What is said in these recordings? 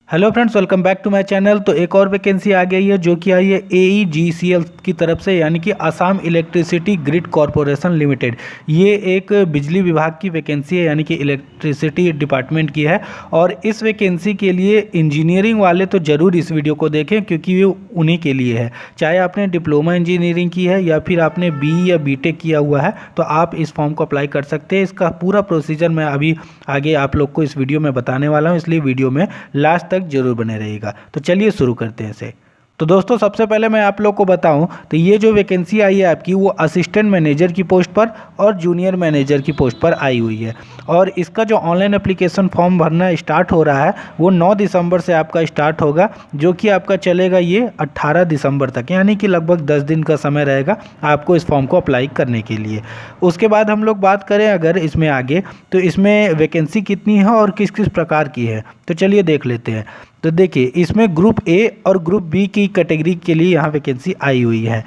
Hello friends, welcome back to my channel. तो एक और वैकेंसी आ गई है जो कि आई है AEGCL की तरफ से, यानी कि Assam electricity grid corporation limited. ये एक बिजली विभाग की वैकेंसी है, यानी कि इलेक्ट्रिसिटी डिपार्टमेंट की है। और इस वैकेंसी के लिए इंजीनियरिंग वाले तो ज़रूर इस वीडियो को देखें, क्योंकि ये उन्हीं के लिए है। चाहे आपने डिप्लोमा इंजीनियरिंग की है या फिर आपने BE या BTech किया हुआ है, तो आप इस फॉर्म को अप्लाई कर सकते हैं। इसका पूरा प्रोसीजर मैं अभी आगे आप लोग को इस वीडियो में बताने वाला हूँ, इसलिए वीडियो में लास्ट तक जरूर बने रहिएगा। तो चलिए शुरू करते हैं इसे। तो दोस्तों, सबसे पहले मैं आप लोग को बताऊं तो ये जो वैकेंसी आई है आपकी, वो असिस्टेंट मैनेजर की पोस्ट पर और जूनियर मैनेजर की पोस्ट पर आई हुई है। और इसका जो ऑनलाइन एप्लीकेशन फॉर्म भरना स्टार्ट हो रहा है वो 9 दिसंबर से आपका स्टार्ट होगा, जो कि आपका चलेगा ये 18 दिसंबर तक, यानी कि लगभग 10 दिन का समय रहेगा आपको इस फॉर्म को अप्लाई करने के लिए। उसके बाद हम लोग बात करें अगर इसमें आगे, तो इसमें वैकेंसी कितनी है और किस किस प्रकार की है, तो चलिए देख लेते हैं। तो देखिए, इसमें ग्रुप A और ग्रुप B की कैटेगरी के लिए यहाँ वैकेंसी आई हुई है।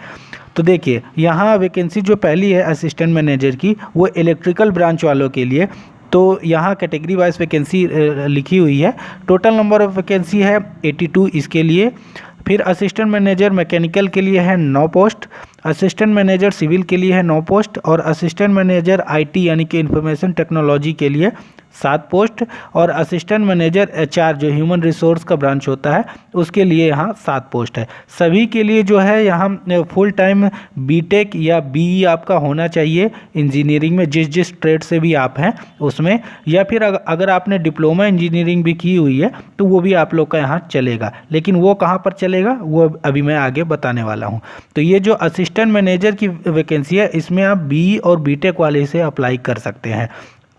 तो देखिए, यहाँ वैकेंसी जो पहली है असिस्टेंट मैनेजर की, वो इलेक्ट्रिकल ब्रांच वालों के लिए। तो यहाँ कैटेगरी वाइज वैकेंसी लिखी हुई है। टोटल नंबर ऑफ वैकेंसी है 82 इसके लिए। फिर असिस्टेंट मैनेजर मैकेनिकल के लिए है 9 पोस्ट, असिस्टेंट मैनेजर सिविल के लिए है 9 पोस्ट, और असिस्टेंट मैनेजर IT यानी कि इंफॉर्मेशन टेक्नोलॉजी के लिए 7 पोस्ट, और असिस्टेंट मैनेजर HR जो ह्यूमन रिसोर्स का ब्रांच होता है उसके लिए यहाँ 7 पोस्ट है। सभी के लिए जो है यहाँ फुल टाइम BTech या BE आपका होना चाहिए इंजीनियरिंग में, जिस जिस ट्रेड से भी आप हैं उसमें, या फिर अगर आपने डिप्लोमा इंजीनियरिंग भी की हुई है तो वो भी आप लोग का यहाँ चलेगा। लेकिन वो कहाँ पर चलेगा वो अभी मैं आगे बताने वाला हूँ। तो ये जो असिस्टेंट मैनेजर की वैकेंसी है, इसमें आप BE और BTech वाले से अप्लाई कर सकते हैं।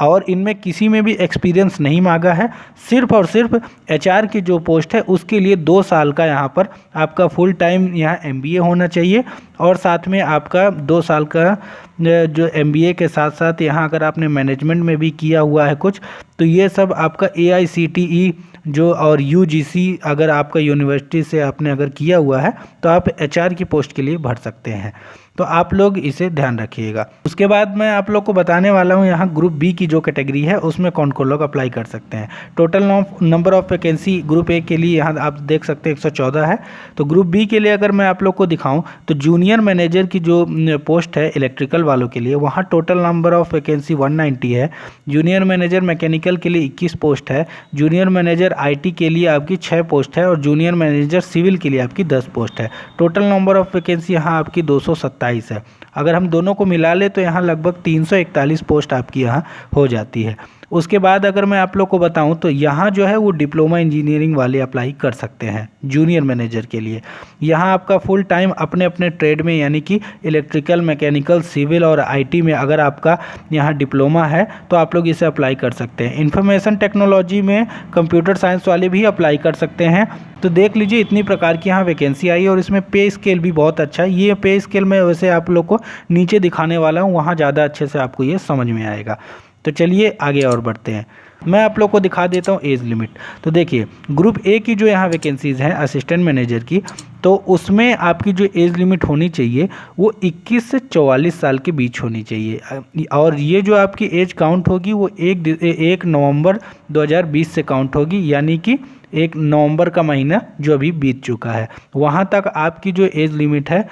और इनमें किसी में भी एक्सपीरियंस नहीं मांगा है, सिर्फ और सिर्फ HR की जो पोस्ट है उसके लिए 2 साल का यहाँ पर आपका फुल टाइम यहाँ MBA होना चाहिए। और साथ में आपका 2 साल का जो MBA के साथ साथ यहाँ अगर आपने मैनेजमेंट में भी किया हुआ है कुछ, तो ये सब आपका AICTE जो और UGC अगर आपका यूनिवर्सिटी से आपने अगर किया हुआ है तो आप HR की पोस्ट के लिए भर सकते हैं। तो आप लोग इसे ध्यान रखिएगा। उसके बाद मैं आप लोग को बताने वाला हूँ यहाँ ग्रुप B की जो कैटेगरी है उसमें कौन कौन लोग अप्लाई कर सकते हैं। Total number of vacancy group A के लिए यहाँ आप देख सकते हैं 114 है। तो ग्रुप B के लिए अगर मैं आप लोग को दिखाऊँ तो जूनियर मैनेजर की जो पोस्ट है इलेक्ट्रिकल वालों के लिए, वहाँ टोटल नंबर ऑफ वैकेंसी 190 है। जूनियर मैनेजर मैकेनिकल के लिए 21 पोस्ट है। जूनियर मैनेजर IT के लिए आपकी 6 पोस्ट है, और जूनियर मैनेजर सिविल के लिए आपकी 10 पोस्ट है। टोटल नंबर ऑफ वैकेंसी यहाँ आपकी 227 है। अगर हम दोनों को मिला ले तो यहाँ लगभग 341 पोस्ट आपकी यहाँ हो जाती है। उसके बाद अगर मैं आप लोग को बताऊं तो यहाँ जो है वो डिप्लोमा इंजीनियरिंग वाले अप्लाई कर सकते हैं जूनियर मैनेजर के लिए। यहाँ आपका फुल टाइम अपने अपने ट्रेड में, यानी कि इलेक्ट्रिकल, मैकेनिकल, सिविल और IT में अगर आपका यहाँ डिप्लोमा है तो आप लोग इसे अप्लाई कर सकते हैं। इंफॉर्मेशन टेक्नोलॉजी में कंप्यूटर साइंस वाले भी अप्लाई कर सकते हैं। तो देख लीजिए, इतनी प्रकार की यहाँ वैकेंसी आई है। और इसमें पे स्केल भी बहुत अच्छा है। ये पे स्केल मैं वैसे आप लोग को नीचे दिखाने वाला हूँ, वहाँ ज़्यादा अच्छे से आपको ये समझ में आएगा। तो चलिए आगे और बढ़ते हैं। मैं आप लोग को दिखा देता हूँ एज लिमिट। तो देखिए, ग्रुप A की जो यहाँ वैकेंसीज़ हैं असिस्टेंट मैनेजर की, तो उसमें आपकी जो एज लिमिट होनी चाहिए वो 21 से 44 साल के बीच होनी चाहिए। और ये जो आपकी एज काउंट होगी वो 1 नवंबर 2020 से काउंट होगी, यानी कि 1 नवंबर का महीना जो अभी बीत चुका है, वहाँ तक आपकी जो एज लिमिट है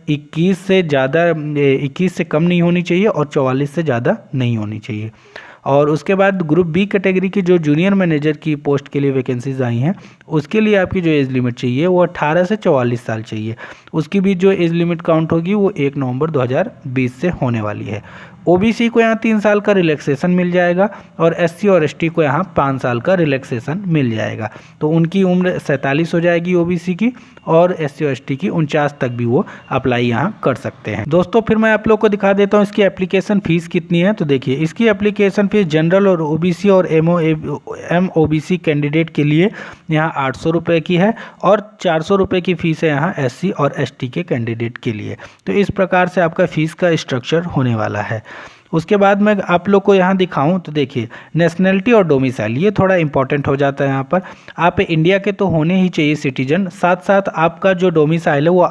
21 से कम नहीं होनी चाहिए और 44 से ज़्यादा नहीं होनी चाहिए। और उसके बाद ग्रुप B कैटेगरी की जो जूनियर मैनेजर की पोस्ट के लिए वैकेंसीज आई हैं, उसके लिए आपकी जो एज लिमिट चाहिए वो 18 से 44 साल चाहिए। उसकी भी जो एज लिमिट काउंट होगी वो 1 नवंबर 2020 से होने वाली है। OBC को यहाँ 3 साल का रिलैक्सेशन मिल जाएगा, और SC और ST को यहाँ 5 साल का रिलैक्सेशन मिल जाएगा। तो उनकी उम्र 47 हो जाएगी OBC की, और SC और ST की 49 तक भी वो अप्लाई यहाँ कर सकते हैं। दोस्तों, फिर मैं आप लोग को दिखा देता हूँ इसकी एप्लीकेशन फ़ीस कितनी है। तो देखिए, इसकी एप्लीकेशन फ़ीस जनरल और OBC और MOBC कैंडिडेट के लिए यहाँ 800 रुपये की है, और 400 रुपये की फ़ीस है यहाँ SC और ST के कैंडिडेट के लिए। तो इस प्रकार से आपका फ़ीस का स्ट्रक्चर होने वाला है। उसके बाद मैं आप लोग को यहाँ दिखाऊं तो देखिए, नेशनलिटी और डोमिसाइल ये थोड़ा इंपॉर्टेंट हो जाता है। यहाँ पर आप इंडिया के तो होने ही चाहिए सिटीजन, साथ साथ आपका जो डोमिसाइल है वो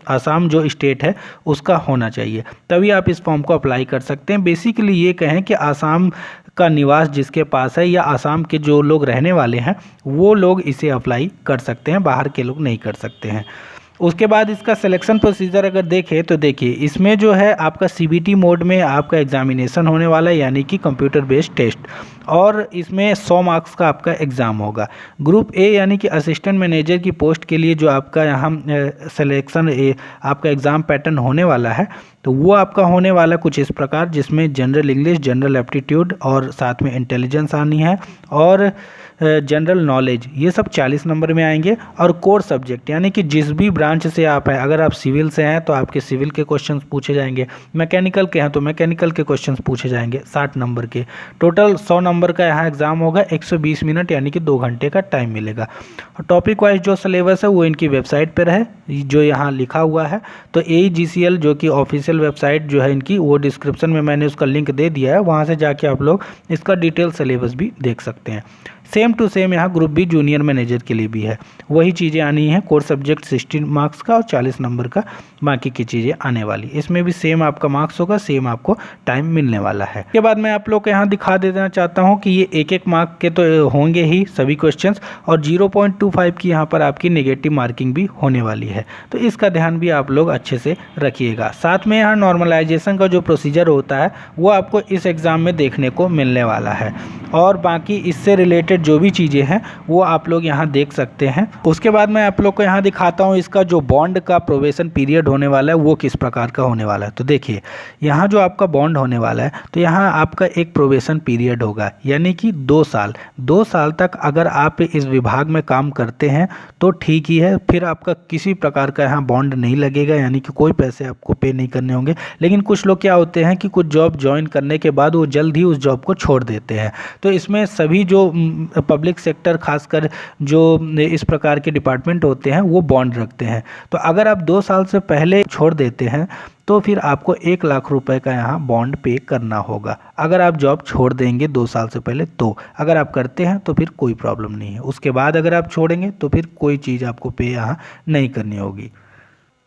आसाम जो स्टेट है उसका होना चाहिए, तभी आप इस फॉर्म को अप्लाई कर सकते हैं। बेसिकली ये कहें कि आसाम का निवास जिसके पास है या असम के जो लोग रहने वाले हैं वो लोग इसे अप्लाई कर सकते हैं, बाहर के लोग नहीं कर सकते हैं। उसके बाद इसका सिलेक्शन प्रोसीजर अगर देखें तो देखिए इसमें जो है आपका CBT मोड में आपका एग्जामिनेशन होने वाला है, यानी कि कंप्यूटर बेस्ड टेस्ट, और इसमें 100 मार्क्स का आपका एग्ज़ाम होगा। ग्रुप ए यानी कि असिस्टेंट मैनेजर की पोस्ट के लिए जो आपका यहाँ सिलेक्शन आपका एग्ज़ाम पैटर्न होने वाला है तो वो आपका होने वाला कुछ इस प्रकार, जिसमें जनरल इंग्लिश, जनरल एप्टीट्यूड और साथ में इंटेलिजेंस आनी है और जनरल नॉलेज, ये सब 40 नंबर में आएंगे। और कोर सब्जेक्ट यानी कि जिस भी ब्रांच से आप हैं, अगर आप सिविल से हैं तो आपके सिविल के क्वेश्चंस पूछे जाएंगे, मैकेनिकल के हैं तो मैकेनिकल के क्वेश्चंस पूछे जाएंगे 60 नंबर के। टोटल 100 नंबर का यहाँ एग्जाम होगा, 120 मिनट यानी कि 2 घंटे का टाइम मिलेगा। और टॉपिक वाइज जो सिलेबस है वो इनकी वेबसाइट पर है जो यहाँ लिखा हुआ है। तो AEGCL जो कि ऑफिशियल वेबसाइट जो है इनकी, वो डिस्क्रिप्शन में मैंने उसका लिंक दे दिया है, वहाँ से जाके आप लोग इसका डिटेल सिलेबस भी देख सकते हैं। सेम टू सेम यहाँ ग्रुप बी जूनियर मैनेजर के लिए भी है, वही चीज़ें आनी है। कोर सब्जेक्ट 60 मार्क्स का और 40 नंबर का बाकी की चीज़ें आने वाली, इसमें भी सेम आपका मार्क्स होगा, सेम आपको टाइम मिलने वाला है। इसके बाद मैं आप लोग को यहाँ दिखा देना चाहता हूँ कि ये एक मार्क के तो होंगे ही सभी क्वेश्चंस, और 0.25 की यहाँ पर आपकी नेगेटिव मार्किंग भी होने वाली है, तो इसका ध्यान भी आप लोग अच्छे से रखिएगा। साथ में यहाँ नॉर्मलाइजेशन का जो प्रोसीजर होता है वो आपको इस एग्ज़ाम में देखने को मिलने वाला है, और बाकी इससे रिलेटेड जो भी चीज़ें हैं वो आप लोग यहाँ देख सकते हैं। उसके बाद मैं आप लोग को यहाँ दिखाता हूँ इसका जो बॉन्ड का प्रोबेशन पीरियड होने वाला है वो किस प्रकार का होने वाला है। तो देखिए यहाँ जो आपका बॉन्ड होने वाला है तो यहाँ आपका एक प्रोबेशन पीरियड होगा, यानी कि 2 साल। 2 साल तक अगर आप इस विभाग में काम करते हैं तो ठीक ही है, फिर आपका किसी प्रकार का यहाँ बॉन्ड नहीं लगेगा, यानी कि कोई पैसे आपको पे नहीं करने होंगे। लेकिन कुछ लोग क्या होते हैं कि कुछ जॉब ज्वाइन करने के बाद वो जल्द ही उस जॉब को छोड़ देते हैं, तो इसमें सभी जो पब्लिक सेक्टर खासकर जो इस प्रकार के डिपार्टमेंट होते हैं वो बॉन्ड रखते हैं। तो अगर आप 2 साल से पहले छोड़ देते हैं तो फिर आपको 1 लाख रुपए का यहाँ बॉन्ड पे करना होगा, अगर आप जॉब छोड़ देंगे 2 साल से पहले। तो अगर आप करते हैं तो फिर कोई प्रॉब्लम नहीं है, उसके बाद अगर आप छोड़ेंगे तो फिर कोई चीज़ आपको पे यहाँ नहीं करनी होगी।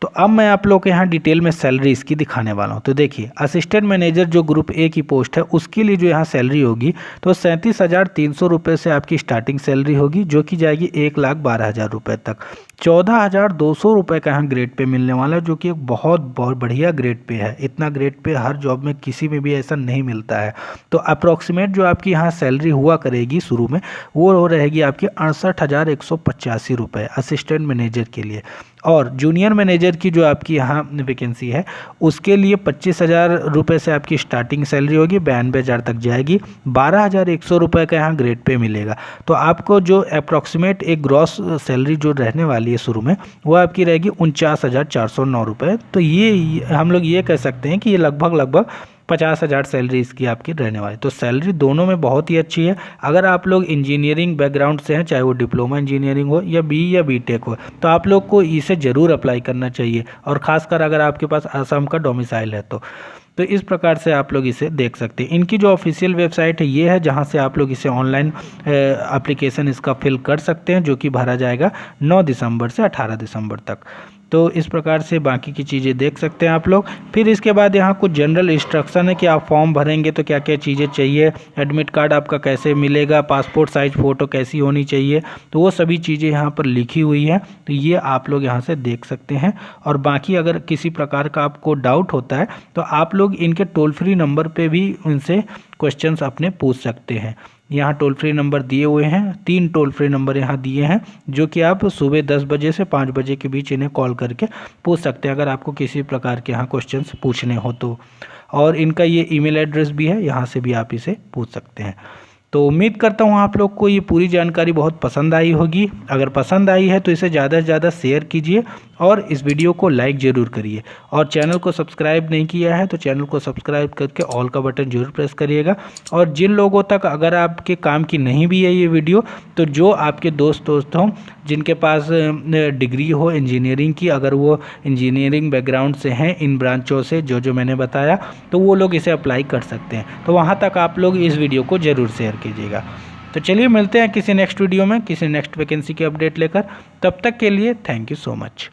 तो अब मैं आप लोग को यहाँ डिटेल में सैलरी इसकी दिखाने वाला हूँ। तो देखिए असिस्टेंट मैनेजर जो ग्रुप ए की पोस्ट है उसके लिए जो यहाँ सैलरी होगी तो 37,300 रुपये से आपकी स्टार्टिंग सैलरी होगी, जो कि जाएगी 1,12,000 रुपये तक। 14,200 रुपये का यहाँ ग्रेड पे मिलने वाला है, जो कि एक बहुत बढ़िया ग्रेड पे है। इतना ग्रेड पे हर जॉब में किसी में भी ऐसा नहीं मिलता है। तो अप्रॉक्सीमेट जो आपकी यहाँ सैलरी हुआ करेगी शुरू में वो रहेगी आपकी 68,185 रुपये असिस्टेंट मैनेजर के लिए। और जूनियर मैनेजर की जो आपकी यहाँ वैकेंसी है उसके लिए 25,000 रुपये से आपकी स्टार्टिंग सैलरी होगी, 92,000 तक जाएगी। 12,100 रुपये का यहाँ ग्रेड पे मिलेगा। तो आपको जो अप्रॉक्सीमेट एक ग्रॉस सैलरी जो रहने वाली है शुरू में वो आपकी रहेगी 49,409 रुपये। तो ये हम लोग ये कह सकते हैं कि ये लगभग 50,000 सैलरी इसकी आपकी रहने वाली। तो सैलरी दोनों में बहुत ही अच्छी है। अगर आप लोग इंजीनियरिंग बैकग्राउंड से हैं, चाहे वो डिप्लोमा इंजीनियरिंग हो या BE या BTech हो, तो आप लोग को इसे ज़रूर अप्लाई करना चाहिए, और ख़ासकर अगर आपके पास असम का डोमिसाइल है तो इस प्रकार से आप लोग इसे देख सकते हैं। इनकी जो ऑफिशियल वेबसाइट है ये है, जहां से आप लोग इसे ऑनलाइन एप्लीकेशन इसका फिल कर सकते हैं, जो कि भरा जाएगा 9 दिसंबर से 18 दिसंबर तक। तो इस प्रकार से बाकी की चीज़ें देख सकते हैं आप लोग। फिर इसके बाद यहाँ कुछ जनरल इंस्ट्रक्शन है कि आप फॉर्म भरेंगे तो क्या क्या चीज़ें चाहिए, एडमिट कार्ड आपका कैसे मिलेगा, पासपोर्ट साइज फ़ोटो कैसी होनी चाहिए, तो वो सभी चीज़ें यहाँ पर लिखी हुई हैं। तो ये आप लोग यहाँ से देख सकते हैं। और बाकी अगर किसी प्रकार का आपको डाउट होता है तो आप लोग इनके टोल फ्री नंबर पर भी उनसे क्वेश्चंस अपने पूछ सकते हैं। यहाँ टोल फ्री नंबर दिए हुए हैं, 3 टोल फ्री नंबर यहाँ दिए हैं, जो कि आप सुबह 10 बजे से 5 बजे के बीच इन्हें कॉल करके पूछ सकते हैं अगर आपको किसी प्रकार के यहाँ क्वेश्चंस पूछने हो तो। और इनका ये ईमेल एड्रेस भी है, यहाँ से भी आप इसे पूछ सकते हैं। तो उम्मीद करता हूँ आप लोग को ये पूरी जानकारी बहुत पसंद आई होगी। अगर पसंद आई है तो इसे ज़्यादा से ज़्यादा शेयर कीजिए और इस वीडियो को लाइक ज़रूर करिए। और चैनल को सब्सक्राइब नहीं किया है तो चैनल को सब्सक्राइब करके ऑल का बटन जरूर प्रेस करिएगा। और जिन लोगों तक अगर आपके काम की नहीं भी है ये वीडियो, तो जो आपके दोस्त हों जिनके पास डिग्री हो इंजीनियरिंग की, अगर वो इंजीनियरिंग बैकग्राउंड से हैं इन ब्रांचों से जो मैंने बताया, तो वो लोग इसे अप्लाई कर सकते हैं। तो वहाँ तक आप लोग इस वीडियो को ज़रूर शेयर कीजिएगा। तो चलिए मिलते हैं किसी नेक्स्ट वीडियो में, किसी नेक्स्ट वैकेंसी की अपडेट लेकर। तब तक के लिए थैंक यू सो मच।